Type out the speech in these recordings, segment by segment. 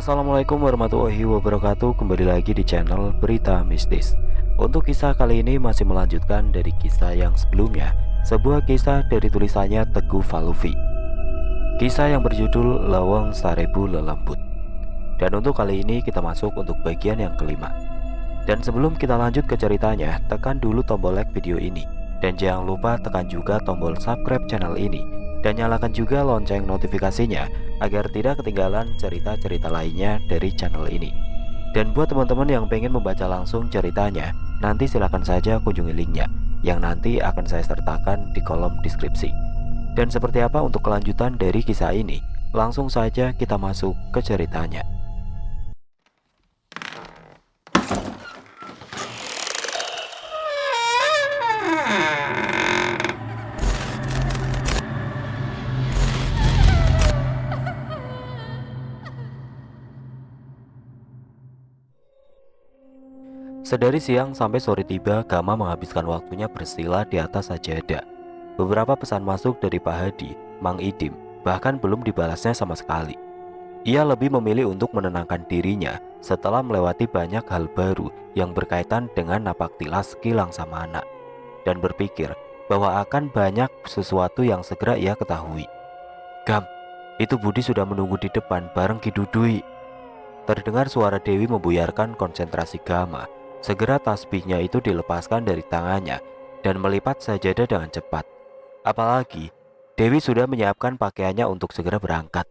Assalamualaikum warahmatullahi wabarakatuh. Kembali lagi di channel Berita Mistis. Untuk kisah kali ini masih melanjutkan dari kisah yang sebelumnya, sebuah kisah dari tulisannya Teguh Falufi. Kisah yang berjudul Lawang Sarebu Lelembut. Dan untuk kali ini kita masuk untuk bagian yang kelima. Dan sebelum kita lanjut ke ceritanya, tekan dulu tombol like video ini. Dan jangan lupa tekan juga tombol subscribe channel ini. Dan nyalakan juga lonceng notifikasinya agar tidak ketinggalan cerita-cerita lainnya dari channel ini. Dan buat teman-teman yang pengen membaca langsung ceritanya, nanti silahkan saja kunjungi linknya yang nanti akan saya sertakan di kolom deskripsi. Dan seperti apa untuk kelanjutan dari kisah ini? Langsung saja kita masuk ke ceritanya. Sedari siang sampai sore tiba, Gama menghabiskan waktunya bersila di atas sajadah. Beberapa pesan masuk dari Pak Hadi, Mang Idim, bahkan belum dibalasnya sama sekali. Ia lebih memilih untuk menenangkan dirinya setelah melewati banyak hal baru yang berkaitan dengan napak tilas Kilang Samana, dan berpikir bahwa akan banyak sesuatu yang segera ia ketahui. "Gam, itu Budi sudah menunggu di depan bareng Ki Dudui." Terdengar suara Dewi membuyarkan konsentrasi Gama. Segera tasbihnya itu dilepaskan dari tangannya dan melipat sajadah dengan cepat. Apalagi Dewi sudah menyiapkan pakaiannya untuk segera berangkat.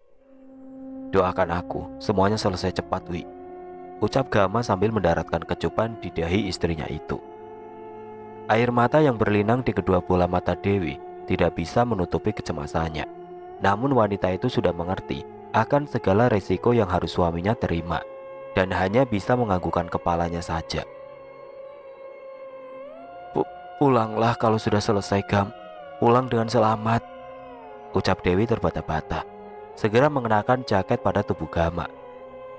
"Doakan aku, semuanya selesai cepat, Wi," ucap Gama sambil mendaratkan kecupan di dahi istrinya itu. Air mata yang berlinang di kedua bola mata Dewi tidak bisa menutupi kecemasannya. Namun wanita itu sudah mengerti akan segala resiko yang harus suaminya terima dan hanya bisa menganggukkan kepalanya saja. "Pulanglah kalau sudah selesai, Gam. Pulang dengan selamat," ucap Dewi terbata-bata, segera mengenakan jaket pada tubuh Gama.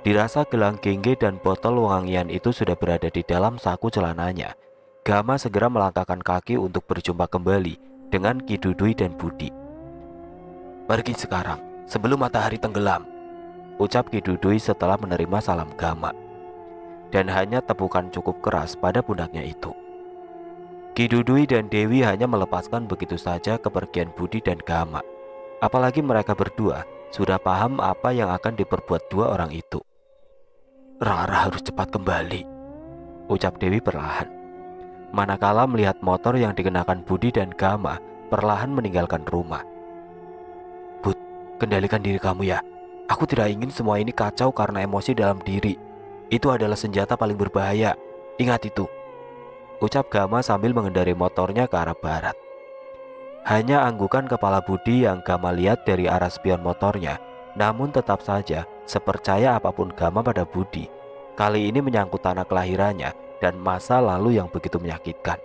Dirasa gelang gengge dan botol wangian itu sudah berada di dalam saku celananya. Gama segera melangkahkan kaki untuk berjumpa kembali dengan Ki Dudui dan Budi. "Pergi sekarang, sebelum matahari tenggelam," ucap Ki Dudui setelah menerima salam Gama. Dan hanya tepukan cukup keras pada pundaknya itu. Ki Dudui dan Dewi hanya melepaskan begitu saja kepergian Budi dan Gama. Apalagi mereka berdua sudah paham apa yang akan diperbuat dua orang itu. "Rara harus cepat kembali," ucap Dewi perlahan. Manakala melihat motor yang dikenakan Budi dan Gama perlahan meninggalkan rumah. "Bud, kendalikan diri kamu ya. Aku tidak ingin semua ini kacau karena emosi dalam diri. Itu adalah senjata paling berbahaya. Ingat itu," ucap Gama sambil mengendari motornya ke arah barat. Hanya anggukan kepala Budi yang Gama lihat dari arah spion motornya. Namun tetap saja, sepercaya apapun Gama pada Budi, kali ini menyangkut tanah kelahirannya dan masa lalu yang begitu menyakitkan.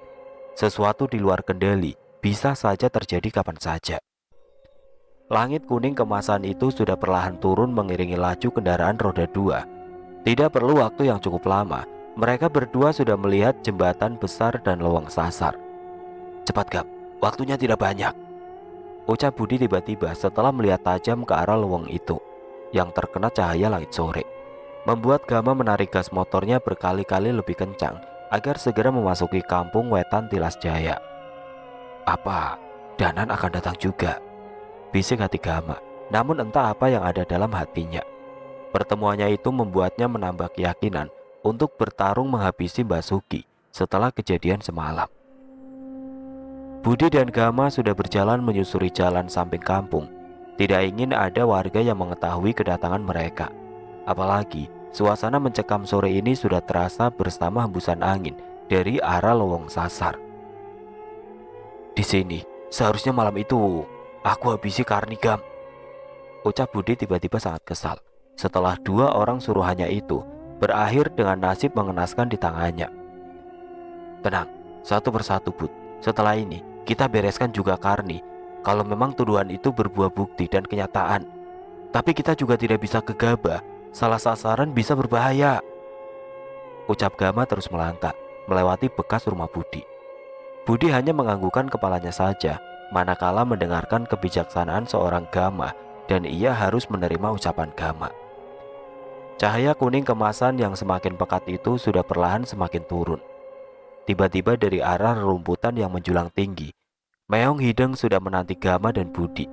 Sesuatu di luar kendali bisa saja terjadi kapan saja. Langit kuning kemasan itu sudah perlahan turun mengiringi laju kendaraan roda 2. Tidak perlu waktu yang cukup lama, mereka berdua sudah melihat jembatan besar dan lowong sasar. "Cepat, Gam, waktunya tidak banyak," ucap Budi tiba-tiba setelah melihat tajam ke arah lowong itu yang terkena cahaya langit sore. Membuat Gama menarik gas motornya berkali-kali lebih kencang agar segera memasuki kampung Wetan Tilas Jaya. "Apa Danan akan datang juga?" bisik hati Gama. Namun entah apa yang ada dalam hatinya. Pertemuannya itu membuatnya menambah keyakinan untuk bertarung menghabisi Basuki setelah kejadian semalam. Budi dan Gama sudah berjalan menyusuri jalan samping kampung. Tidak ingin ada warga yang mengetahui kedatangan mereka. Apalagi suasana mencekam sore ini sudah terasa bersama hembusan angin dari arah lowong sasar. "Di sini seharusnya malam itu aku habisi Karni, Gam," ucap Budi tiba-tiba sangat kesal setelah dua orang suruhannya itu berakhir dengan nasib mengenaskan di tangannya. "Tenang, satu persatu, Bud. Setelah ini kita bereskan juga Karni. Kalau memang tuduhan itu berbuah bukti dan kenyataan. Tapi kita juga tidak bisa gegabah. Salah sasaran bisa berbahaya," ucap Gama terus melangkah melewati bekas rumah Budi. Budi hanya menganggukkan kepalanya saja manakala mendengarkan kebijaksanaan seorang Gama dan ia harus menerima ucapan Gama. Cahaya kuning kemasan yang semakin pekat itu sudah perlahan semakin turun. Tiba-tiba dari arah rerumputan yang menjulang tinggi, Meong Hideng sudah menanti Gama dan Budi.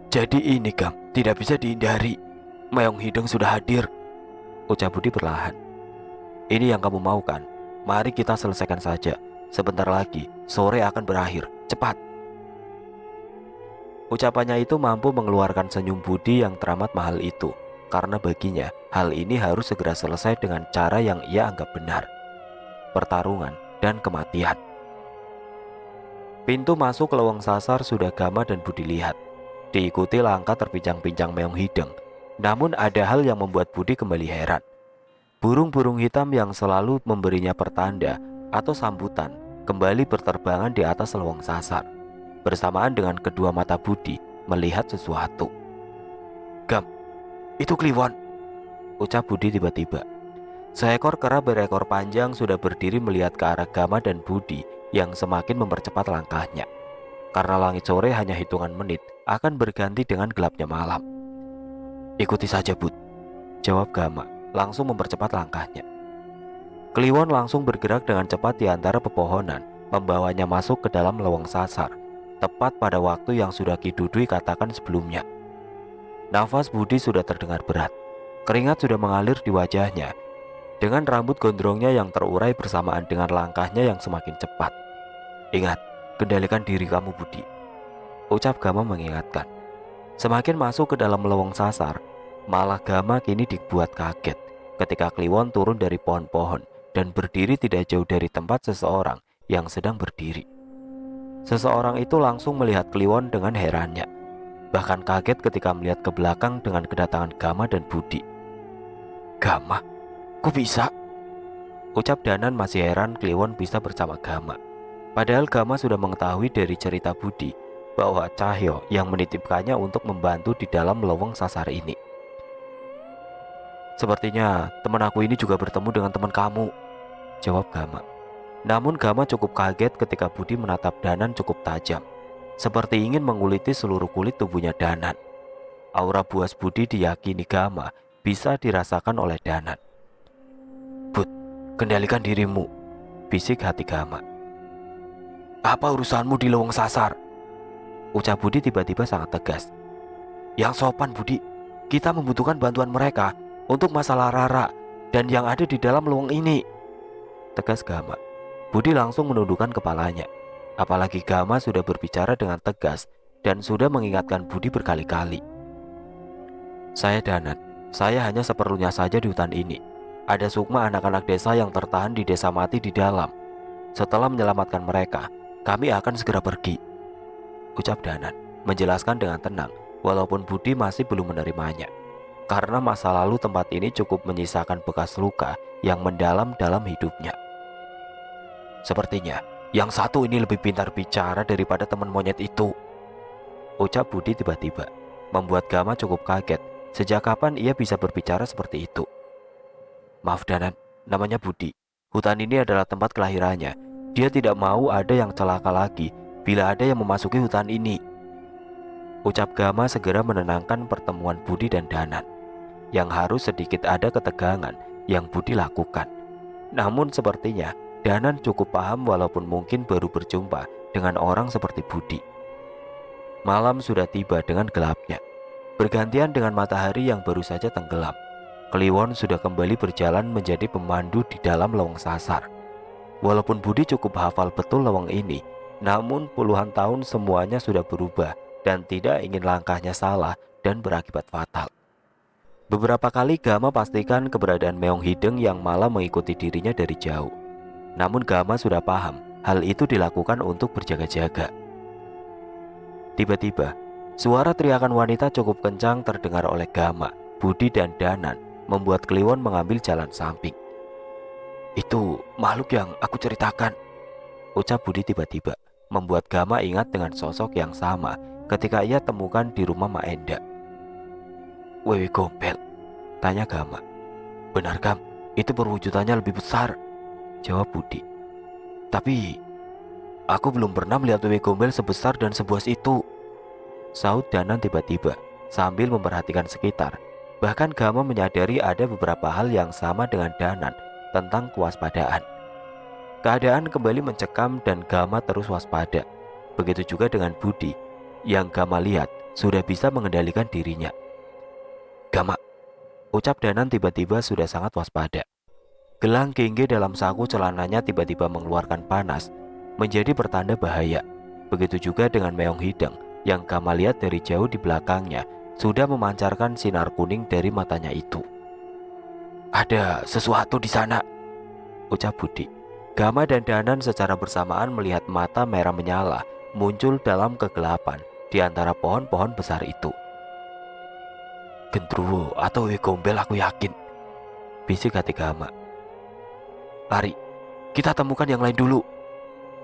Jadi ini Gam, tidak bisa dihindari. Meong Hideng sudah hadir, ucap Budi perlahan. Ini yang kamu mau kan? Mari kita selesaikan saja. Sebentar lagi, sore akan berakhir. Cepat. Ucapannya itu mampu mengeluarkan senyum Budi yang teramat mahal itu. Karena baginya, hal ini harus segera selesai dengan cara yang ia anggap benar. Pertarungan dan kematian. Pintu masuk lowong sasar sudah Gama dan Budi lihat. Diikuti langkah terpincang-pincang Meong Hideng. Namun ada hal yang membuat Budi kembali heran. Burung-burung hitam yang selalu memberinya pertanda atau sambutan kembali berterbangan di atas lowong sasar. Bersamaan dengan kedua mata Budi melihat sesuatu. Gam, itu Kliwon, ucap Budi tiba-tiba. Seekor kera berekor panjang sudah berdiri melihat ke arah Gama dan Budi yang semakin mempercepat langkahnya. Karena langit sore hanya hitungan menit akan berganti dengan gelapnya malam. Ikuti saja, Bud, jawab Gama, langsung mempercepat langkahnya. Kliwon langsung bergerak dengan cepat di antara pepohonan, membawanya masuk ke dalam lowong sasar, tepat pada waktu yang sudah Ki Dudui katakan sebelumnya. Nafas Budi sudah terdengar berat, keringat sudah mengalir di wajahnya, dengan rambut gondrongnya yang terurai bersamaan dengan langkahnya yang semakin cepat. Ingat, kendalikan diri kamu, Budi, ucap Gama mengingatkan. Semakin masuk ke dalam lowong sasar, malah Gama kini dibuat kaget ketika Kliwon turun dari pohon-pohon dan berdiri tidak jauh dari tempat seseorang yang sedang berdiri. Seseorang itu langsung melihat Kliwon dengan herannya, bahkan kaget ketika melihat ke belakang dengan kedatangan Gama dan Budi. Gama, kok bisa? Ucap Danan masih heran Kliwon bisa bersama Gama. Padahal Gama sudah mengetahui dari cerita Budi bahwa Cahyo yang menitipkannya untuk membantu di dalam lowong sasar ini. Sepertinya teman aku ini juga bertemu dengan teman kamu, jawab Gama. Namun Gama cukup kaget ketika Budi menatap Danan cukup tajam, seperti ingin menguliti seluruh kulit tubuhnya Danan. Aura buas Budi diyakini Gama bisa dirasakan oleh Danan. Bud, kendalikan dirimu, bisik hati Gama. Apa urusanmu di lowong sasar? Ucap Budi tiba-tiba sangat tegas. Yang sopan, Budi, kita membutuhkan bantuan mereka untuk masalah Rara dan yang ada di dalam lowong ini, tegas Gama. Budi langsung menundukkan kepalanya. Apalagi Gama sudah berbicara dengan tegas dan sudah mengingatkan Budi berkali-kali. Saya Danan, saya hanya seperlunya saja di hutan ini. Ada Sukma anak-anak desa yang tertahan di desa mati di dalam. Setelah menyelamatkan mereka, kami akan segera pergi, ucap Danan, menjelaskan dengan tenang, walaupun Budi masih belum menerimanya. Karena masa lalu tempat ini cukup menyisakan bekas luka yang mendalam dalam hidupnya. Sepertinya yang satu ini lebih pintar bicara daripada teman monyet itu, ucap Budi tiba-tiba, membuat Gama cukup kaget. Sejak kapan ia bisa berbicara seperti itu? Maaf Danan, namanya Budi. Hutan ini adalah tempat kelahirannya. Dia tidak mau ada yang celaka lagi bila ada yang memasuki hutan ini, ucap Gama segera menenangkan pertemuan Budi dan Danan, yang harus sedikit ada ketegangan yang Budi lakukan. Namun sepertinya Danan cukup paham walaupun mungkin baru berjumpa dengan orang seperti Budi. Malam sudah tiba dengan gelapnya, bergantian dengan matahari yang baru saja tenggelam. Kliwon sudah kembali berjalan menjadi pemandu di dalam lowong sasar. Walaupun Budi cukup hafal betul lowong ini, namun puluhan tahun semuanya sudah berubah dan tidak ingin langkahnya salah dan berakibat fatal. Beberapa kali Gama pastikan keberadaan Meong Hideng yang malah mengikuti dirinya dari jauh. Namun Gama sudah paham hal itu dilakukan untuk berjaga-jaga. Tiba-tiba, suara teriakan wanita cukup kencang terdengar oleh Gama, Budi dan Danan, membuat Kliwon mengambil jalan samping. Itu makhluk yang aku ceritakan, ucap Budi tiba-tiba, membuat Gama ingat dengan sosok yang sama ketika ia temukan di rumah Mak Enda. Wewe Gombel, tanya Gama. Benar Gam, itu perwujudannya lebih besar, jawab Budi. Tapi aku belum pernah melihat Wewe Gombel sebesar dan sebuas itu, saut Danan tiba-tiba sambil memperhatikan sekitar. Bahkan Gama menyadari ada beberapa hal yang sama dengan Danan tentang kewaspadaan. Keadaan kembali mencekam dan Gama terus waspada. Begitu juga dengan Budi, yang Gama lihat sudah bisa mengendalikan dirinya. "Gama," ucap Danan tiba-tiba sudah sangat waspada. Gelang Kengge dalam saku celananya tiba-tiba mengeluarkan panas, menjadi pertanda bahaya. Begitu juga dengan Meong Hideng yang Gama lihat dari jauh di belakangnya sudah memancarkan sinar kuning dari matanya itu. "Ada sesuatu di sana," ucap Budi. Gama dan Danan secara bersamaan melihat mata merah menyala muncul dalam kegelapan di antara pohon-pohon besar itu. "Gendruwo atau Gombel, aku yakin," bisik hati Gama. "Lari, kita temukan yang lain dulu,"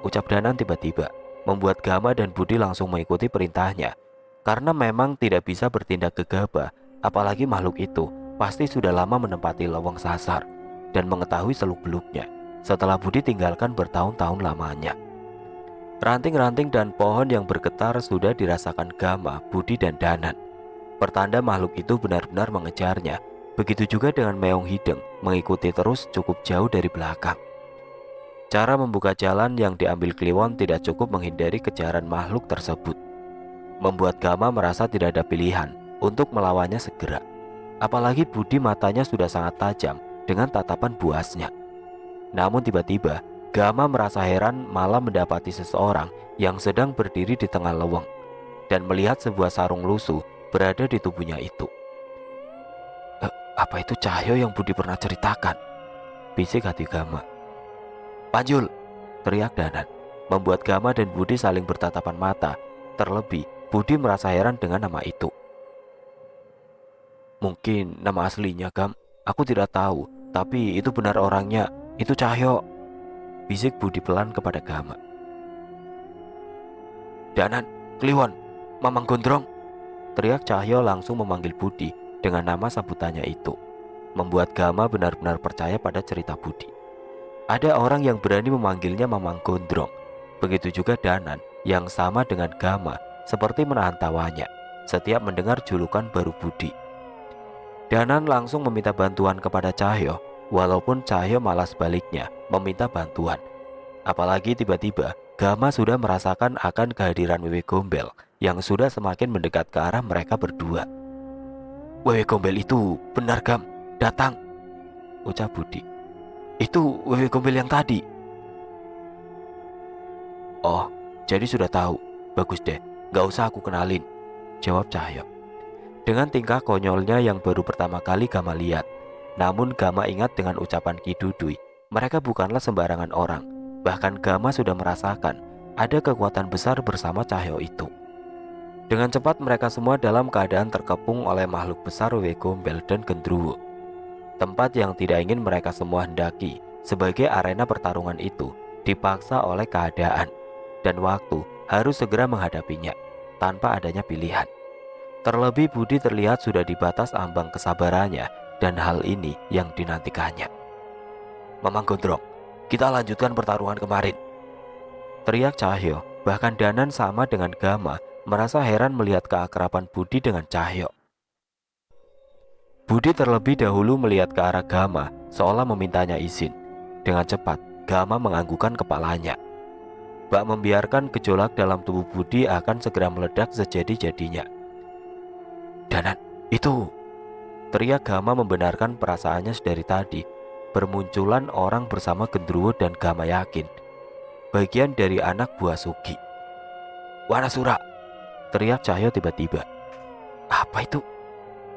ucap Danan tiba-tiba, membuat Gama dan Budi langsung mengikuti perintahnya. Karena memang tidak bisa bertindak gegabah, apalagi makhluk itu pasti sudah lama menempati lowong sasar dan mengetahui seluk-beluknya setelah Budi tinggalkan bertahun-tahun lamanya. Ranting-ranting dan pohon yang bergetar sudah dirasakan Gama, Budi, dan Danan. Pertanda makhluk itu benar-benar mengejarnya. Begitu juga dengan Meong Hideng mengikuti terus cukup jauh dari belakang. Cara membuka jalan yang diambil Kliwon tidak cukup menghindari kejaran makhluk tersebut, membuat Gama merasa tidak ada pilihan untuk melawannya segera. Apalagi Budi matanya sudah sangat tajam dengan tatapan buasnya. Namun tiba-tiba Gama merasa heran malah mendapati seseorang yang sedang berdiri di tengah leweng dan melihat sebuah sarung lusuh berada di tubuhnya itu. Apa itu Cahyo yang Budi pernah ceritakan?" bisik hati Gama. "Panjul!" teriak Danan, membuat Gama dan Budi saling bertatapan mata. Terlebih Budi merasa heran dengan nama itu. "Mungkin nama aslinya, Gam. Aku tidak tahu, tapi itu benar orangnya. Itu Cahyo," bisik Budi pelan kepada Gama. "Danan, Kliwon, Mamang Gondrong!" teriak Cahyo langsung memanggil Budi dengan nama sambutannya itu, membuat Gama benar-benar percaya pada cerita Budi. Ada orang yang berani memanggilnya Mamang Gondrong. Begitu juga Danan yang sama dengan Gama seperti menahan tawanya setiap mendengar julukan baru Budi. Danan langsung meminta bantuan kepada Cahyo, walaupun Cahyo malah sebaliknya meminta bantuan. Apalagi tiba-tiba Gama sudah merasakan akan kehadiran Wewe Gombel yang sudah semakin mendekat ke arah mereka berdua. "Wewe Gombel itu benar, Gam, datang," ucap Budi. "Itu Wewe Gombel yang tadi." "Oh, jadi sudah tahu. Bagus deh, gak usah aku kenalin," jawab Cahyo dengan tingkah konyolnya yang baru pertama kali Gama lihat. Namun Gama ingat dengan ucapan Ki Dudui, mereka bukanlah sembarangan orang. Bahkan Gama sudah merasakan ada kekuatan besar bersama Cahyo itu. Dengan cepat mereka semua dalam keadaan terkepung oleh makhluk besar Wewe Gombel dan Gendruwo. Tempat yang tidak ingin mereka semua hendaki sebagai arena pertarungan itu dipaksa oleh keadaan, dan waktu harus segera menghadapinya tanpa adanya pilihan. Terlebih Budi terlihat sudah di batas ambang kesabarannya, dan hal ini yang dinantikannya. "Mamang Gondrong, kita lanjutkan pertarungan kemarin," teriak Cahyo. Bahkan Danan sama dengan Gama merasa heran melihat keakraban Budi dengan Cahyo. Budi terlebih dahulu melihat ke arah Gama seolah memintanya izin. Dengan cepat Gama menganggukkan kepalanya, bak membiarkan gejolak dalam tubuh Budi akan segera meledak sejadi-jadinya. "Danan, itu!" teriak Gama membenarkan perasaannya dari tadi. Bermunculan orang bersama Gendruwo dan Gama yakin bagian dari anak buah Sugi. "Wanasura!" teriak Cahyo tiba-tiba. "Apa itu?"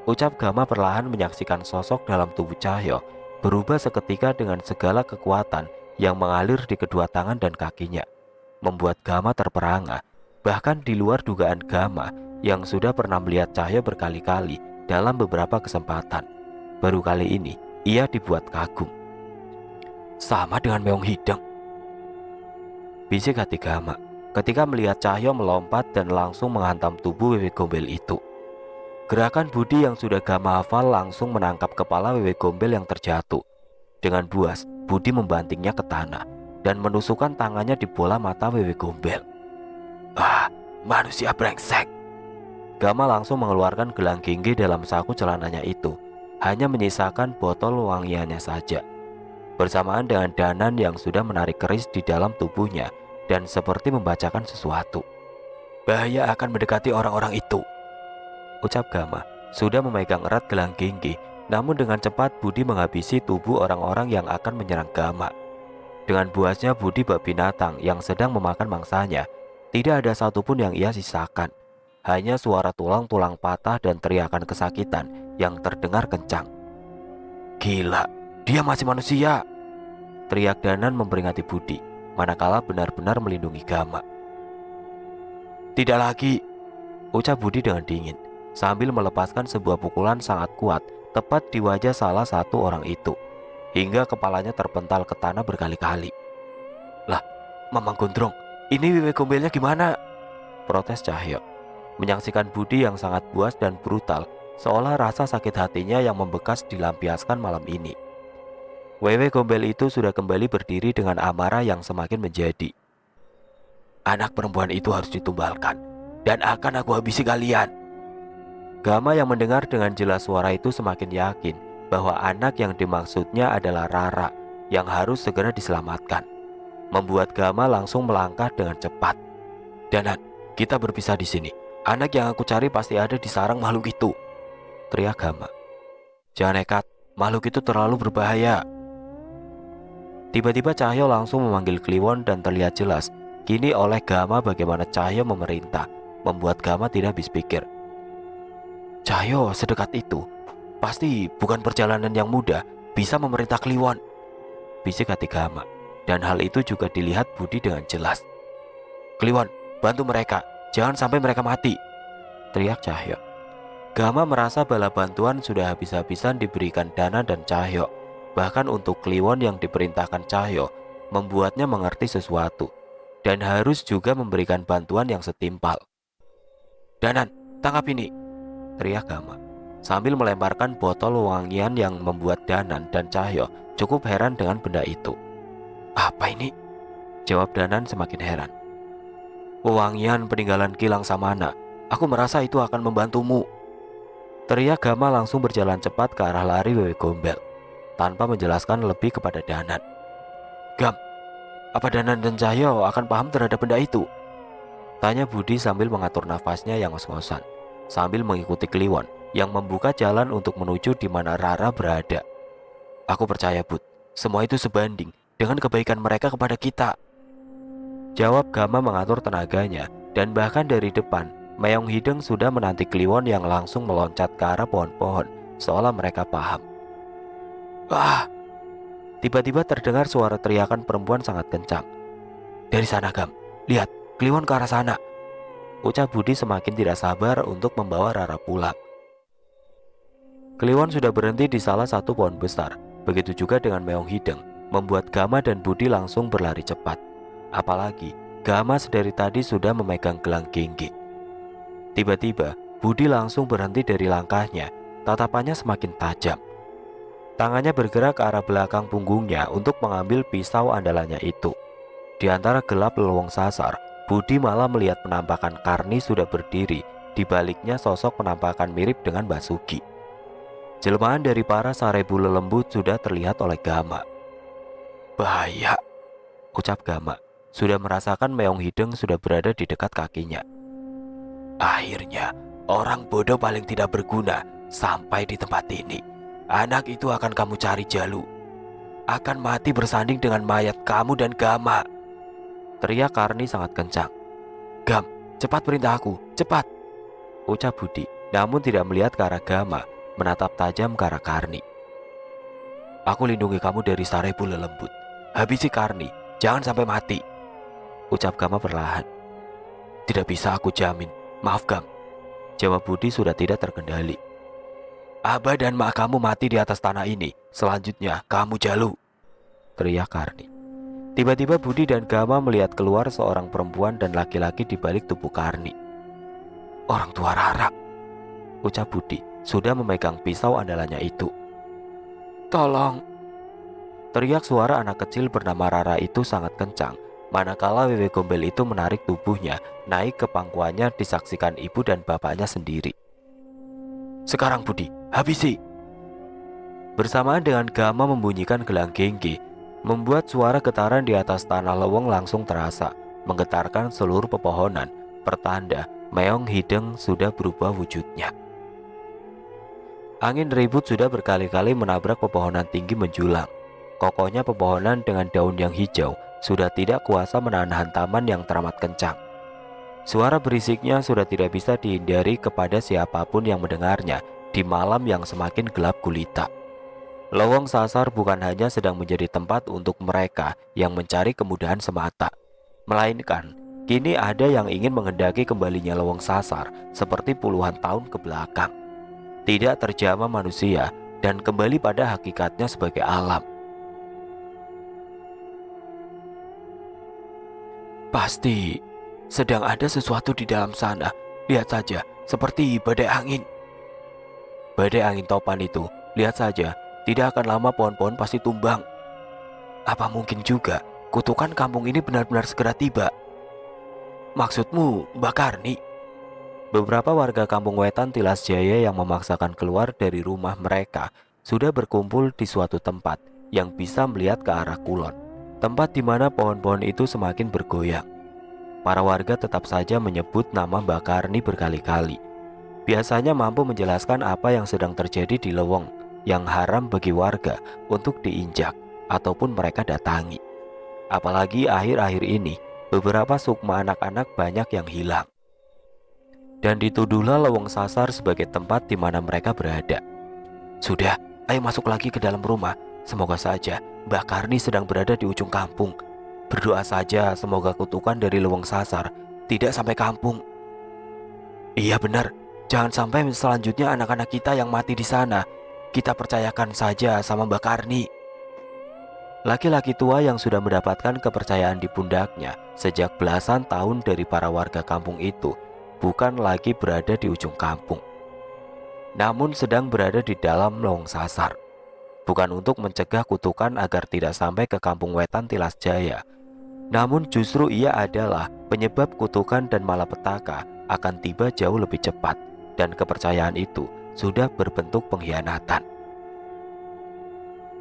ucap Gama perlahan menyaksikan sosok dalam tubuh Cahyo berubah seketika dengan segala kekuatan yang mengalir di kedua tangan dan kakinya, membuat Gama terperangah. Bahkan di luar dugaan Gama yang sudah pernah melihat Cahyo berkali-kali dalam beberapa kesempatan, baru kali ini ia dibuat kagum. "Sama dengan Meong Hideng," bisik hati Gama ketika melihat Cahyo melompat dan langsung menghantam tubuh Wewe Gombel itu. Gerakan Budi yang sudah Gama hafal langsung menangkap kepala Wewe Gombel yang terjatuh. Dengan buas, Budi membantingnya ke tanah dan menusukkan tangannya di bola mata Wewe Gombel. "Ah, manusia brengsek!" Gama langsung mengeluarkan gelang ginggi dalam saku celananya itu, hanya menyisakan botol wangiannya saja. Bersamaan dengan Danan yang sudah menarik keris di dalam tubuhnya dan seperti membacakan sesuatu. "Bahaya akan mendekati orang-orang itu," ucap Gama, sudah memegang erat gelang ginggi. Namun dengan cepat Budi menghabisi tubuh orang-orang yang akan menyerang Gama. Dengan buasnya budi bak binatang yang sedang memakan mangsanya, tidak ada satupun yang ia sisakan. Hanya suara tulang-tulang patah dan teriakan kesakitan yang terdengar kencang. "Gila, dia masih manusia!" teriak Danan memperingati Budi, manakala benar-benar melindungi Gama. "Tidak lagi," ucap Budi dengan dingin, sambil melepaskan sebuah pukulan sangat kuat tepat di wajah salah satu orang itu, hingga kepalanya terpental ke tanah berkali-kali. "Lah, Mamang Gondrong, ini Wewe Gombelnya gimana?" protes Cahyo, menyaksikan Budi yang sangat buas dan brutal, seolah rasa sakit hatinya yang membekas dilampiaskan malam ini. Wewe Gombel itu sudah kembali berdiri dengan amarah yang semakin menjadi. "Anak perempuan itu harus ditumbalkan, dan akan aku habisi kalian." Gama yang mendengar dengan jelas suara itu semakin yakin bahwa anak yang dimaksudnya adalah Rara yang harus segera diselamatkan. Membuat Gama langsung melangkah dengan cepat. "Danan, kita berpisah di sini. Anak yang aku cari pasti ada di sarang makhluk itu," teriak Gama. "Jangan nekat, makhluk itu terlalu berbahaya." Tiba-tiba Cahyo langsung memanggil Kliwon dan terlihat jelas kini oleh Gama bagaimana Cahyo memerintah, membuat Gama tidak habis pikir. "Cahyo sedekat itu, pasti bukan perjalanan yang mudah bisa memerintah Kliwon," bisik hati Gama, dan hal itu juga dilihat Budi dengan jelas. "Kliwon, bantu mereka, jangan sampai mereka mati," teriak Cahyo. Gama merasa bala bantuan sudah habis-habisan diberikan Dana dan Cahyo. Bahkan untuk Kliwon yang diperintahkan Cahyo membuatnya mengerti sesuatu dan harus juga memberikan bantuan yang setimpal. "Danan, tangkap ini," teriak Gama, sambil melemparkan botol wangian yang membuat Danan dan Cahyo cukup heran dengan benda itu. "Apa ini?" jawab Danan semakin heran. "Wewangian peninggalan Kilang Samana. Aku merasa itu akan membantumu," teriak Gama langsung berjalan cepat ke arah lari Wewe Gombel, tanpa menjelaskan lebih kepada Danan. "Gam, apa Danan dan Cahyo akan paham terhadap benda itu?" tanya Budi sambil mengatur nafasnya yang ngos-ngosan, sambil mengikuti Kliwon yang membuka jalan untuk menuju di mana Rara berada. "Aku percaya, Bud, semua itu sebanding dengan kebaikan mereka kepada kita," jawab Gama mengatur tenaganya, dan bahkan dari depan Meong Hideng sudah menanti Kliwon yang langsung meloncat ke arah pohon-pohon seolah mereka paham. "Wah!" Tiba-tiba terdengar suara teriakan perempuan sangat kencang. "Dari sana, Gam, lihat, Kliwon ke arah sana," ucap Budi semakin tidak sabar untuk membawa Rara pulang. Kliwon sudah berhenti di salah satu pohon besar, begitu juga dengan Meong Hideng, membuat Gama dan Budi langsung berlari cepat. Apalagi Gama sedari tadi sudah memegang gelang ginggi. Tiba-tiba Budi langsung berhenti dari langkahnya, tatapannya semakin tajam. Tangannya bergerak ke arah belakang punggungnya untuk mengambil pisau andalannya itu. Di antara gelap lowong sasar, Budi malah melihat penampakan Karni sudah berdiri, di baliknya sosok penampakan mirip dengan Basuki. Jelmaan dari para sarebu lelembut sudah terlihat oleh Gama. "Bahaya," ucap Gama, sudah merasakan Meong Hideng sudah berada di dekat kakinya. "Akhirnya, orang bodoh paling tidak berguna sampai di tempat ini. Anak itu akan kamu cari Jalu. Akan mati bersanding dengan mayat kamu dan Gama," teriak Karni sangat kencang. "Gam, cepat perintah aku, cepat," ucap Budi, namun tidak melihat ke arah Gama, menatap tajam ke arah Karni. "Aku lindungi kamu dari sarebu lelembut. Habisi Karni, jangan sampai mati," ucap Gama perlahan. "Tidak bisa aku jamin, maaf Gam," jawab Budi sudah tidak terkendali. "Abah dan mak kamu mati di atas tanah ini, selanjutnya kamu Jalu," teriak Karni. Tiba-tiba Budi dan Gama melihat keluar seorang perempuan dan laki-laki di balik tubuh Karni. "Orang tua Rara," ucap Budi, sudah memegang pisau andalannya itu. "Tolong!" teriak suara anak kecil bernama Rara itu sangat kencang manakala Wewe Gombel itu menarik tubuhnya naik ke pangkuannya disaksikan ibu dan bapaknya sendiri. "Sekarang Budi, habisi!" Bersamaan dengan Gama membunyikan gelang gengge, membuat suara getaran di atas tanah leweng langsung terasa, menggetarkan seluruh pepohonan, pertanda Meong Hideng sudah berubah wujudnya. Angin ribut sudah berkali-kali menabrak pepohonan tinggi menjulang. Kokohnya pepohonan dengan daun yang hijau sudah tidak kuasa menahan hantaman yang teramat kencang. Suara berisiknya sudah tidak bisa dihindari kepada siapapun yang mendengarnya di malam yang semakin gelap gulita. Lowong Sasar bukan hanya sedang menjadi tempat untuk mereka yang mencari kemudahan semata, melainkan kini ada yang ingin menghendaki kembalinya Lowong Sasar seperti puluhan tahun ke belakang, tidak terjamah manusia dan kembali pada hakikatnya sebagai alam. "Pasti sedang ada sesuatu di dalam sana. Lihat saja, seperti badai angin." Badai angin topan itu, lihat saja, tidak akan lama pohon-pohon pasti tumbang. Apa mungkin juga kutukan kampung ini benar-benar segera tiba? "Maksudmu Mbak Karni?" Beberapa warga kampung Wetan Tilas Jaya yang memaksakan keluar dari rumah mereka sudah berkumpul di suatu tempat yang bisa melihat ke arah kulon, tempat di mana pohon-pohon itu semakin bergoyang. Para warga tetap saja menyebut nama Mbak Karni berkali-kali. Biasanya mampu menjelaskan apa yang sedang terjadi di leweng yang haram bagi warga untuk diinjak ataupun mereka datangi. Apalagi akhir-akhir ini, beberapa sukma anak-anak banyak yang hilang. Dan dituduhlah Lowong Sasar sebagai tempat di mana mereka berada. "Sudah, ayo masuk lagi ke dalam rumah. Semoga saja Mbak Karni sedang berada di ujung kampung. Berdoa saja semoga kutukan dari Lowong Sasar tidak sampai kampung." "Iya benar, jangan sampai selanjutnya anak-anak kita yang mati di sana. Kita percayakan saja sama Mbak Karni." Laki-laki tua yang sudah mendapatkan kepercayaan di pundaknya sejak belasan tahun dari para warga kampung itu bukan lagi berada di ujung kampung, namun sedang berada di dalam Lowong Sasar. Bukan untuk mencegah kutukan agar tidak sampai ke kampung Wetan Tilas Jaya, namun justru ia adalah penyebab kutukan dan malapetaka akan tiba jauh lebih cepat, dan kepercayaan itu sudah berbentuk pengkhianatan.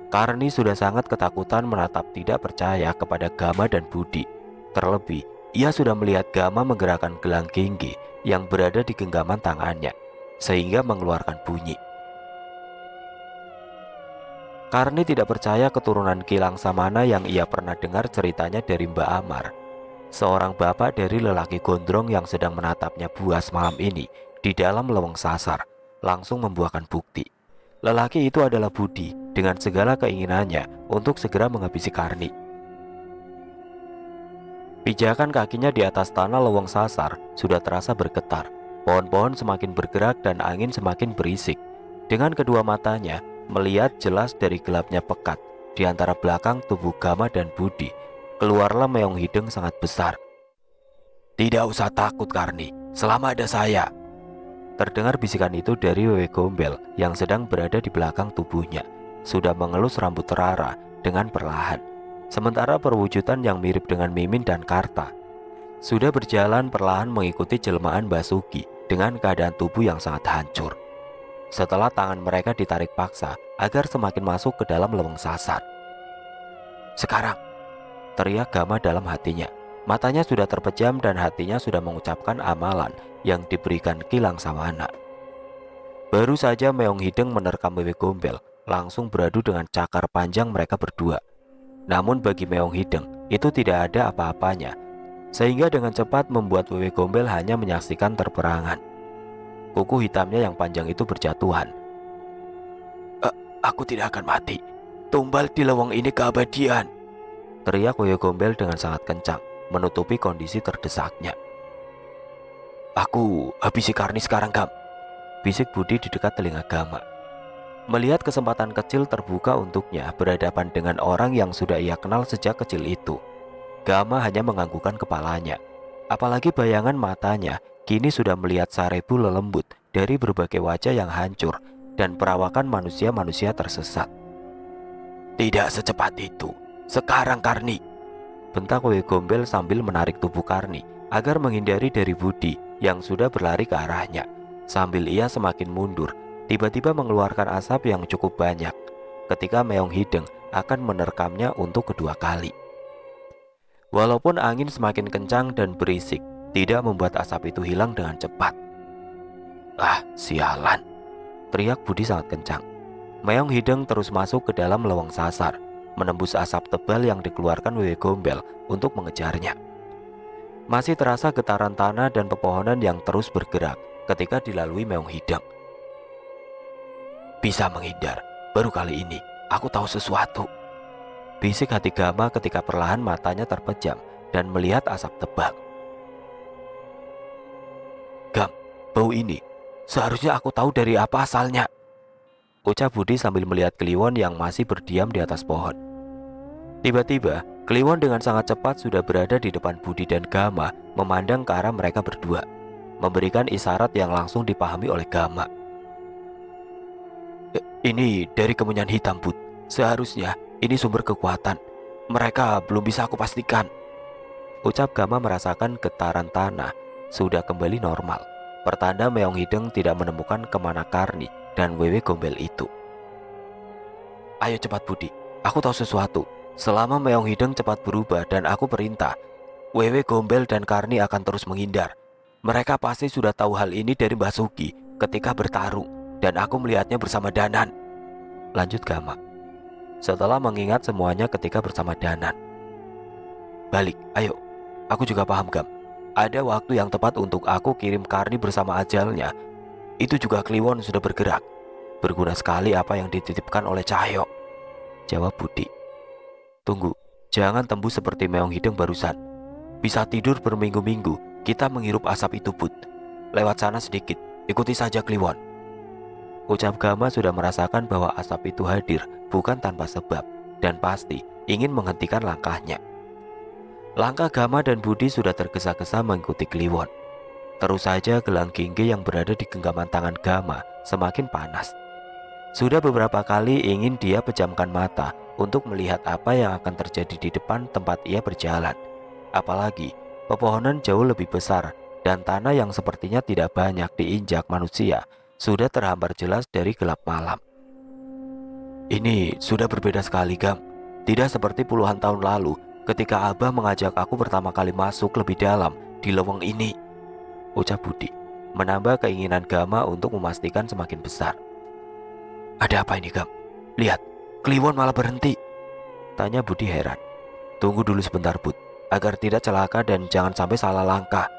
Karni sudah sangat ketakutan menatap tidak percaya kepada Gama dan Budi. Terlebih, ia sudah melihat Gama menggerakkan gelang gengge yang berada di genggaman tangannya, sehingga mengeluarkan bunyi. Karni tidak percaya keturunan Kilang Samana yang ia pernah dengar ceritanya dari Mbak Amar, seorang bapak dari lelaki gondrong yang sedang menatapnya buas malam ini di dalam Lowong Sasar, langsung membuahkan bukti. Lelaki itu adalah Budi dengan segala keinginannya untuk segera menghabisi Karni. Pijakan kakinya di atas tanah Lowong Sasar sudah terasa bergetar. Pohon-pohon semakin bergerak dan angin semakin berisik. Dengan kedua matanya melihat jelas dari gelapnya pekat di antara belakang tubuh Gama dan Budi, keluarlah Meong Hideng sangat besar. "Tidak usah takut Karni, selama ada saya." Terdengar bisikan itu dari Wewe Gombel yang sedang berada di belakang tubuhnya, sudah mengelus rambut Rara dengan perlahan. Sementara perwujudan yang mirip dengan Mimin dan Karta sudah berjalan perlahan mengikuti jelmaan Basuki dengan keadaan tubuh yang sangat hancur. Setelah tangan mereka ditarik paksa agar semakin masuk ke dalam Lowong Sasar. "Sekarang!" teriak Gama dalam hatinya. Matanya sudah terpejam dan hatinya sudah mengucapkan amalan yang diberikan Kilang Samana. Baru saja Meong Hideng menerkam Wewe Gombel langsung beradu dengan cakar panjang mereka berdua. Namun bagi Meong Hideng itu tidak ada apa-apanya, sehingga dengan cepat membuat Wewe Gombel hanya menyaksikan terperangan. Kuku hitamnya yang panjang itu berjatuhan. Aku tidak akan mati. Tumbal di leweng ini keabadian," teriak Wewe Gombel dengan sangat kencang, menutupi kondisi terdesaknya. "Aku habisi Karni sekarang, Gam," bisik Budi di dekat telinga Gama. Melihat kesempatan kecil terbuka untuknya berhadapan dengan orang yang sudah ia kenal sejak kecil itu, Gama hanya menganggukkan kepalanya. Apalagi bayangan matanya kini sudah melihat sarebu lelembut dari berbagai wajah yang hancur dan perawakan manusia-manusia tersesat. "Tidak secepat itu. Sekarang Karni," bentak Wewe Gombel sambil menarik tubuh Karni agar menghindari dari Budi yang sudah berlari ke arahnya. Sambil ia semakin mundur, tiba-tiba mengeluarkan asap yang cukup banyak ketika Meong Hideng akan menerkamnya untuk kedua kali. Walaupun angin semakin kencang dan berisik, tidak membuat asap itu hilang dengan cepat. "Ah, sialan!" teriak Budi sangat kencang. Meong Hideng terus masuk ke dalam lewang sasar, menembus asap tebal yang dikeluarkan Wewe Gombel untuk mengejarnya. Masih terasa getaran tanah dan pepohonan yang terus bergerak ketika dilalui Meong Hideng. "Bisa menghindar, baru kali ini aku tahu sesuatu," bisik hati Gama ketika perlahan matanya terpejam dan melihat asap tebal. "Gam, bau ini, seharusnya aku tahu dari apa asalnya," ucap Budi sambil melihat Kliwon yang masih berdiam di atas pohon. Tiba-tiba, Kliwon dengan sangat cepat sudah berada di depan Budi dan Gama, memandang ke arah mereka berdua, memberikan isyarat yang langsung dipahami oleh Gama. "Ini dari kemenyan hitam, Bud. Seharusnya ini sumber kekuatan. Mereka belum bisa aku pastikan," ucap Gama merasakan getaran tanah sudah kembali normal, pertanda Meong Hideng tidak menemukan kemana Karni dan Wewe Gombel itu. "Ayo cepat Budi, aku tahu sesuatu. Selama Meong Hideng cepat berubah dan aku perintah, Wewe Gombel dan Karni akan terus menghindar. Mereka pasti sudah tahu hal ini dari Mbah Sugi ketika bertarung, dan aku melihatnya bersama Danan," lanjut Gama setelah mengingat semuanya ketika bersama Danan. "Balik, ayo. Aku juga paham, Gam. Ada waktu yang tepat untuk aku kirim Karni bersama ajalnya. Itu juga Kliwon sudah bergerak. Berguna sekali apa yang dititipkan oleh Cahyo," jawab Budi. "Tunggu, jangan tembus seperti Meong Hideng barusan. Bisa tidur berminggu-minggu, kita menghirup asap itu, Bud. Lewat sana sedikit, ikuti saja Kliwon," ucap Gama sudah merasakan bahwa asap itu hadir bukan tanpa sebab dan pasti ingin menghentikan langkahnya. Langkah Gama dan Budi sudah tergesa-gesa mengikuti Kliwon. Terus saja gelang Gingge yang berada di genggaman tangan Gama semakin panas. Sudah beberapa kali ingin dia pejamkan mata untuk melihat apa yang akan terjadi di depan tempat ia berjalan. Apalagi pepohonan jauh lebih besar dan tanah yang sepertinya tidak banyak diinjak manusia sudah terhambar jelas dari gelap malam. "Ini sudah berbeda sekali, Gam. Tidak seperti puluhan tahun lalu ketika Abah mengajak aku pertama kali masuk lebih dalam di leweng ini," ucap Budi, menambah keinginan Gama untuk memastikan semakin besar. "Ada apa ini, Gam? Lihat, Kliwon malah berhenti," tanya Budi heran. "Tunggu dulu sebentar, Bud, agar tidak celaka dan jangan sampai salah langkah,"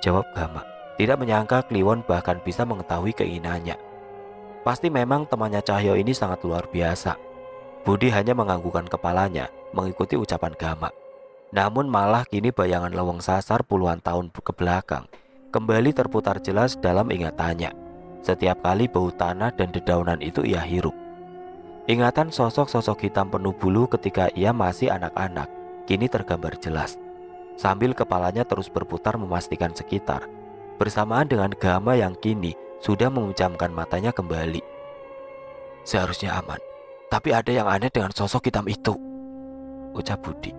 jawab Gama, tidak menyangka Kliwon bahkan bisa mengetahui keinginannya. Pasti memang temannya Cahyo ini sangat luar biasa. Budi hanya menganggukkan kepalanya mengikuti ucapan Gama. Namun malah kini bayangan leweng sasar puluhan tahun ke belakang kembali terputar jelas dalam ingatannya. Setiap kali bau tanah dan dedaunan itu ia hirup. Ingatan sosok-sosok hitam penuh bulu ketika ia masih anak-anak kini tergambar jelas. Sambil kepalanya terus berputar memastikan sekitar, bersamaan dengan Gama yang kini sudah memejamkan matanya kembali. "Seharusnya aman, tapi ada yang aneh dengan sosok hitam itu," ucap Budi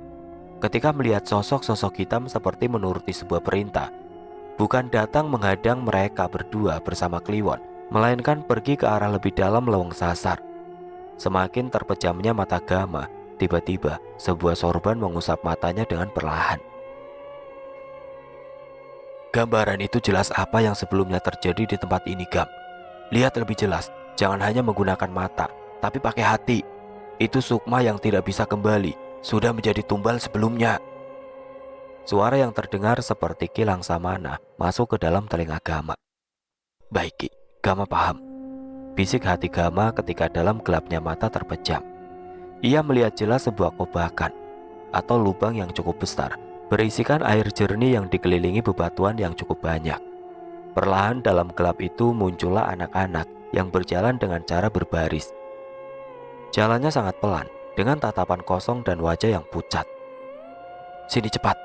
ketika melihat sosok-sosok hitam seperti menuruti sebuah perintah. Bukan datang menghadang mereka berdua bersama Kliwon, melainkan pergi ke arah lebih dalam leweng sasar. Semakin terpejamnya mata Gama, tiba-tiba sebuah sorban mengusap matanya dengan perlahan. "Gambaran itu jelas apa yang sebelumnya terjadi di tempat ini, Gam. Lihat lebih jelas, jangan hanya menggunakan mata, tapi pakai hati. Itu sukma yang tidak bisa kembali, sudah menjadi tumbal sebelumnya." Suara yang terdengar seperti kilang samana masuk ke dalam telinga Gama. "Baik, Ki, Gama paham," bisik hati Gama ketika dalam gelapnya mata terpejam. Ia melihat jelas sebuah kobakan atau lubang yang cukup besar, berisikan air jernih yang dikelilingi bebatuan yang cukup banyak. Perlahan dalam gelap itu muncullah anak-anak yang berjalan dengan cara berbaris. Jalannya sangat pelan, dengan tatapan kosong dan wajah yang pucat. "Sini cepat,"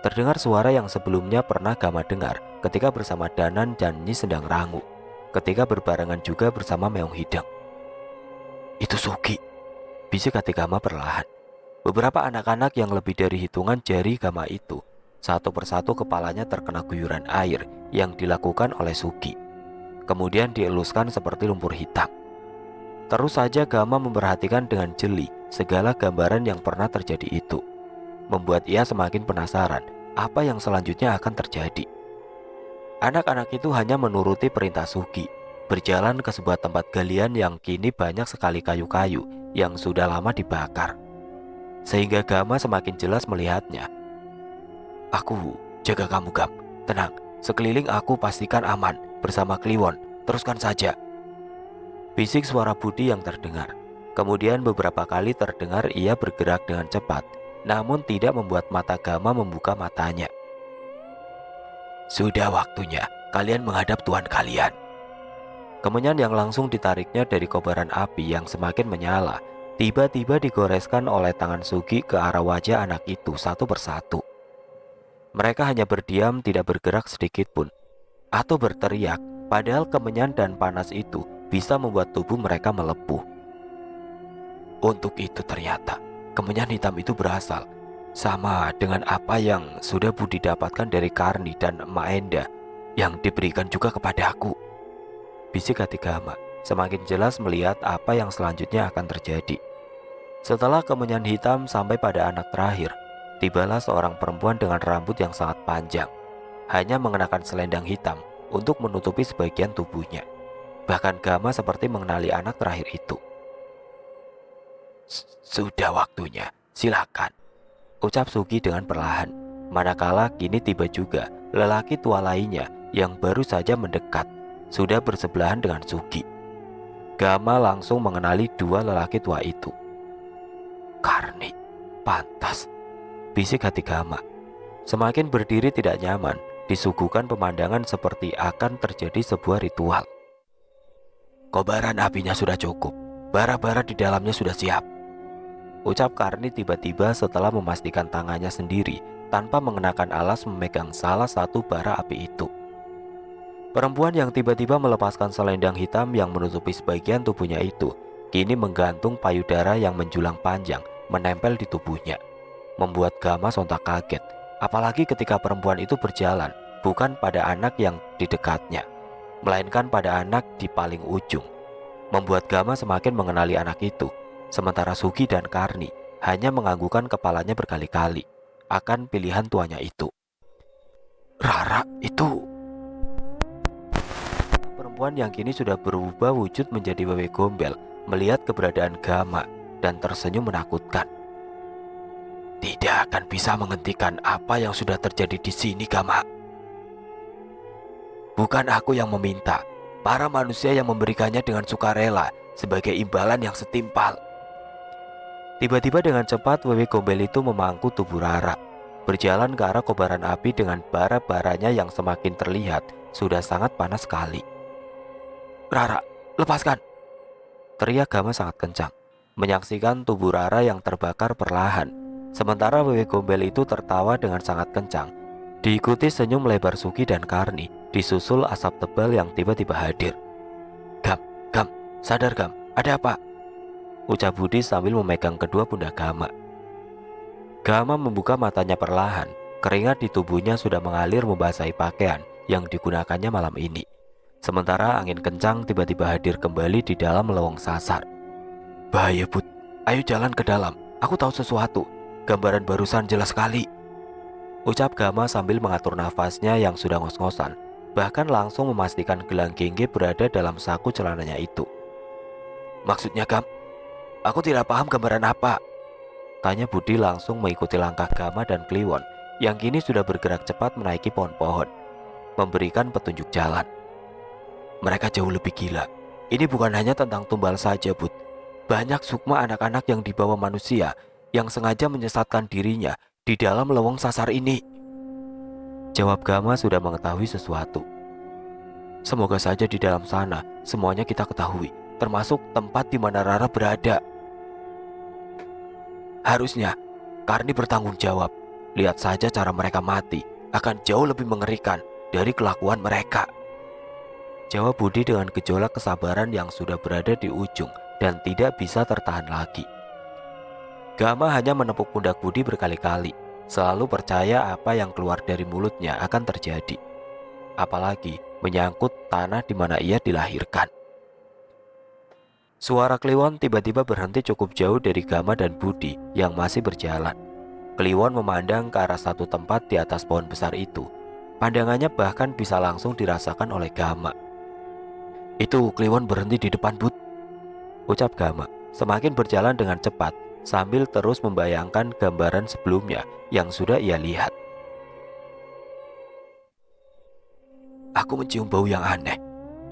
terdengar suara yang sebelumnya pernah Gama dengar ketika bersama Danan dan Nyi Sendang Rangu, ketika berbarengan juga bersama Meong Hideng. "Itu Sugi," bisik hati Gama perlahan. Beberapa anak-anak yang lebih dari hitungan jari Gama itu, satu persatu kepalanya terkena guyuran air yang dilakukan oleh Sugi. Kemudian dieluskan seperti lumpur hitam. Terus saja Gama memperhatikan dengan jeli segala gambaran yang pernah terjadi itu. Membuat ia semakin penasaran apa yang selanjutnya akan terjadi. Anak-anak itu hanya menuruti perintah Sugi, berjalan ke sebuah tempat galian yang kini banyak sekali kayu-kayu yang sudah lama dibakar. Sehingga Gama semakin jelas melihatnya. "Aku jaga kamu, Gam. Tenang, sekeliling aku pastikan aman bersama Kliwon. Teruskan saja," bisik suara Budi yang terdengar. Kemudian beberapa kali terdengar ia bergerak dengan cepat, namun tidak membuat mata Gama membuka matanya. "Sudah waktunya kalian menghadap Tuan kalian." Kemenyan yang langsung ditariknya dari kobaran api yang semakin menyala, tiba-tiba digoreskan oleh tangan Sugi ke arah wajah anak itu satu persatu. Mereka hanya berdiam, tidak bergerak sedikit pun, atau berteriak, padahal kemenyan dan panas itu bisa membuat tubuh mereka melepuh. Untuk itu ternyata kemenyan hitam itu berasal sama dengan apa yang sudah Budi dapatkan dari Karni dan Emak Enda yang diberikan juga kepada aku, bisik hati Gama, semakin jelas melihat apa yang selanjutnya akan terjadi. Setelah kemenyan hitam sampai pada anak terakhir, tibalah seorang perempuan dengan rambut yang sangat panjang, hanya mengenakan selendang hitam untuk menutupi sebagian tubuhnya. Bahkan Gama seperti mengenali anak terakhir itu. "Sudah waktunya, silakan," ucap Sugi dengan perlahan. Manakala kini tiba juga lelaki tua lainnya yang baru saja mendekat, sudah bersebelahan dengan Sugi. Gama langsung mengenali dua lelaki tua itu. "Karni, pantas," bisik hati Gama. Semakin berdiri tidak nyaman, disuguhkan pemandangan seperti akan terjadi sebuah ritual. "Kobaran apinya sudah cukup, bara-bara di dalamnya sudah siap," ucap Karni tiba-tiba setelah memastikan tangannya sendiri tanpa mengenakan alas memegang salah satu bara api itu. Perempuan yang tiba-tiba melepaskan selendang hitam yang menutupi sebagian tubuhnya itu kini menggantung payudara yang menjulang panjang menempel di tubuhnya, membuat Gama sontak kaget, apalagi ketika perempuan itu berjalan bukan pada anak yang di dekatnya, melainkan pada anak di paling ujung, membuat Gama semakin mengenali anak itu. Sementara Sugi dan Karni hanya menganggukkan kepalanya berkali-kali akan pilihan tuanya itu. "Rara, itu..." Perempuan yang kini sudah berubah wujud menjadi wewe gombel melihat keberadaan Gama dan tersenyum menakutkan. "Tidak akan bisa menghentikan apa yang sudah terjadi di sini, Gama. Bukan aku yang meminta, para manusia yang memberikannya dengan sukarela sebagai imbalan yang setimpal." Tiba-tiba dengan cepat wewe gombel itu memangku tubuh Rara, berjalan ke arah kobaran api dengan bara-baranya yang semakin terlihat sudah sangat panas sekali. "Rara, lepaskan!" teriak Gama sangat kencang, menyaksikan tubuh Rara yang terbakar perlahan. Sementara wewe gombel itu tertawa dengan sangat kencang, diikuti senyum lebar Sugi dan Karni, disusul asap tebal yang tiba-tiba hadir. Gam, sadar Gam, ada apa?" ucap Budi sambil memegang kedua pundak Gama. Gama membuka matanya perlahan, keringat di tubuhnya sudah mengalir membasahi pakaian yang digunakannya malam ini. Sementara angin kencang tiba-tiba hadir kembali di dalam lowong sasar. "Bahaya Bud, ayo jalan ke dalam, aku tahu sesuatu, gambaran barusan jelas sekali," ucap Gama sambil mengatur nafasnya yang sudah ngos-ngosan, bahkan langsung memastikan gelang gengge berada dalam saku celananya itu. "Maksudnya Gam? Aku tidak paham gambaran apa?" tanya Budi langsung mengikuti langkah Gama dan Kliwon yang kini sudah bergerak cepat menaiki pohon-pohon, memberikan petunjuk jalan. "Mereka jauh lebih gila. Ini bukan hanya tentang tumbal saja, Bud. Banyak sukma anak-anak yang dibawa manusia yang sengaja menyesatkan dirinya di dalam lowong sasar ini," jawab Gama sudah mengetahui sesuatu. "Semoga saja di dalam sana semuanya kita ketahui, termasuk tempat di mana Rara berada. Harusnya Karni bertanggung jawab. Lihat saja cara mereka mati, akan jauh lebih mengerikan dari kelakuan mereka," jawab Budi dengan gejolak kesabaran yang sudah berada di ujung dan tidak bisa tertahan lagi. Gama hanya menepuk pundak Budi berkali-kali, selalu percaya apa yang keluar dari mulutnya akan terjadi. Apalagi menyangkut tanah di mana ia dilahirkan. Suara Kliwon tiba-tiba berhenti cukup jauh dari Gama dan Budi yang masih berjalan. Kliwon memandang ke arah satu tempat di atas pohon besar itu. Pandangannya bahkan bisa langsung dirasakan oleh Gama. "Itu Kliwon berhenti di depan, Bud," ucap Gama, semakin berjalan dengan cepat sambil terus membayangkan gambaran sebelumnya yang sudah ia lihat. "Aku mencium bau yang aneh.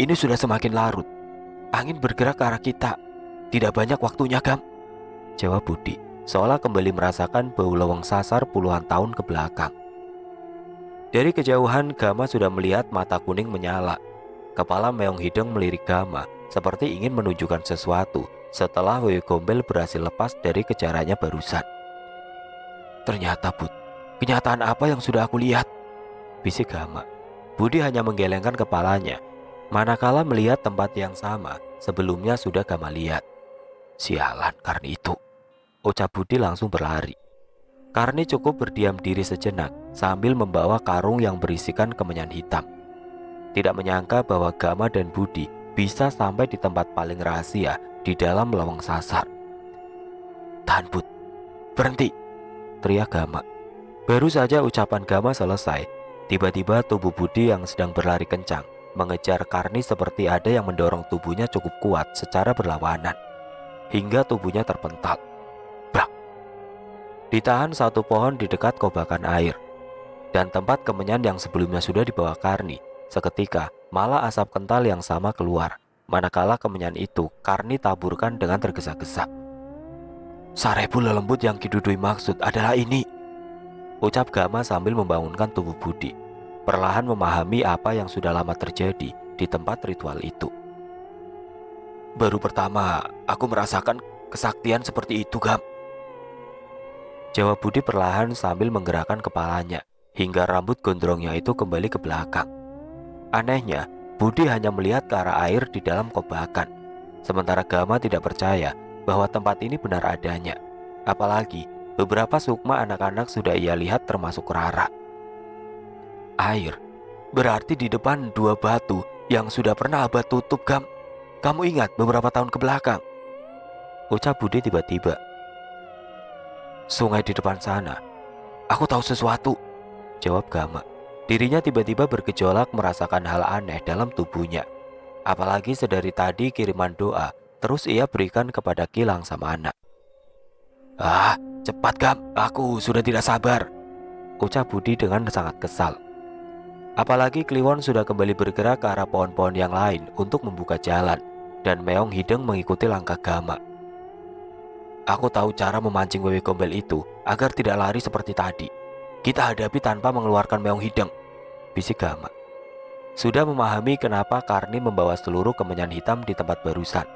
Ini sudah semakin larut. Angin bergerak ke arah kita. Tidak banyak waktunya, Gam," jawab Budi, seolah kembali merasakan bau lawang sasar puluhan tahun ke belakang. Dari kejauhan, Gama sudah melihat mata kuning menyala. Kepala Meong Hideng melirik Gama seperti ingin menunjukkan sesuatu setelah Wewe Gombel berhasil lepas dari kejarannya barusan. "Ternyata, Bud, kenyataan apa yang sudah aku lihat?" bisik Gama. Budi hanya menggelengkan kepalanya, manakala melihat tempat yang sama sebelumnya sudah Gama lihat. "Sialan, Karni itu," ucap Budi langsung berlari. Karni cukup berdiam diri sejenak sambil membawa karung yang berisikan kemenyan hitam. Tidak menyangka bahwa Gama dan Budi bisa sampai di tempat paling rahasia di dalam lawang sasar. "Tahan, Bud, berhenti," teriak Gama. Baru saja ucapan Gama selesai, tiba-tiba tubuh Budi yang sedang berlari kencang mengejar Karni seperti ada yang mendorong tubuhnya cukup kuat secara berlawanan, hingga tubuhnya terpental. Brak! Ditahan satu pohon di dekat kobakan air, dan tempat kemenyan yang sebelumnya sudah dibawa Karni, seketika malah asap kental yang sama keluar, manakala kemenyan itu Karni taburkan dengan tergesa-gesa. "Sarebu lelembut yang Ki Dudui maksud adalah ini," ucap Gama sambil membangunkan tubuh Budi, perlahan memahami apa yang sudah lama terjadi di tempat ritual itu. "Baru pertama aku merasakan kesaktian seperti itu, Gam," jawab Budi perlahan sambil menggerakkan kepalanya hingga rambut gondrongnya itu kembali ke belakang. Anehnya, Budi hanya melihat ke arah air di dalam kobakan, sementara Gama tidak percaya bahwa tempat ini benar adanya. Apalagi beberapa sukma anak-anak sudah ia lihat termasuk Rara. "Air, berarti di depan dua batu yang sudah pernah abah tutup, Gam. Kamu ingat beberapa tahun ke belakang?" ucap Budi tiba-tiba. "Sungai di depan sana. Aku tahu sesuatu," jawab Gama. Dirinya tiba-tiba bergejolak merasakan hal aneh dalam tubuhnya. Apalagi sedari tadi kiriman doa terus ia berikan kepada Kilang sama anak. "Ah, cepat, Gam, aku sudah tidak sabar," ucap Budi dengan sangat kesal. Apalagi Kliwon sudah kembali bergerak ke arah pohon-pohon yang lain untuk membuka jalan, dan Meong Hideng mengikuti langkah Gama. "Aku tahu cara memancing Wewe Gombel itu agar tidak lari seperti tadi. Kita hadapi tanpa mengeluarkan Meong Hideng," bisik Gama. Sudah memahami kenapa Karni membawa seluruh kemenyan hitam di tempat barusan.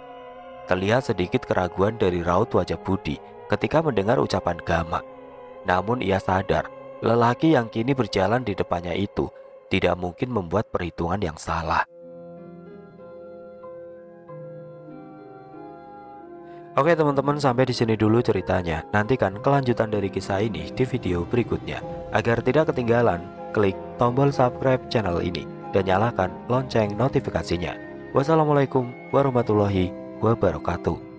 Terlihat sedikit keraguan dari raut wajah Budi ketika mendengar ucapan Gama. Namun ia sadar, lelaki yang kini berjalan di depannya itu tidak mungkin membuat perhitungan yang salah. Oke teman-teman, sampai di sini dulu ceritanya. Nantikan kelanjutan dari kisah ini di video berikutnya. Agar tidak ketinggalan, klik tombol subscribe channel ini dan nyalakan lonceng notifikasinya. Wassalamualaikum warahmatullahi wabarakatuh.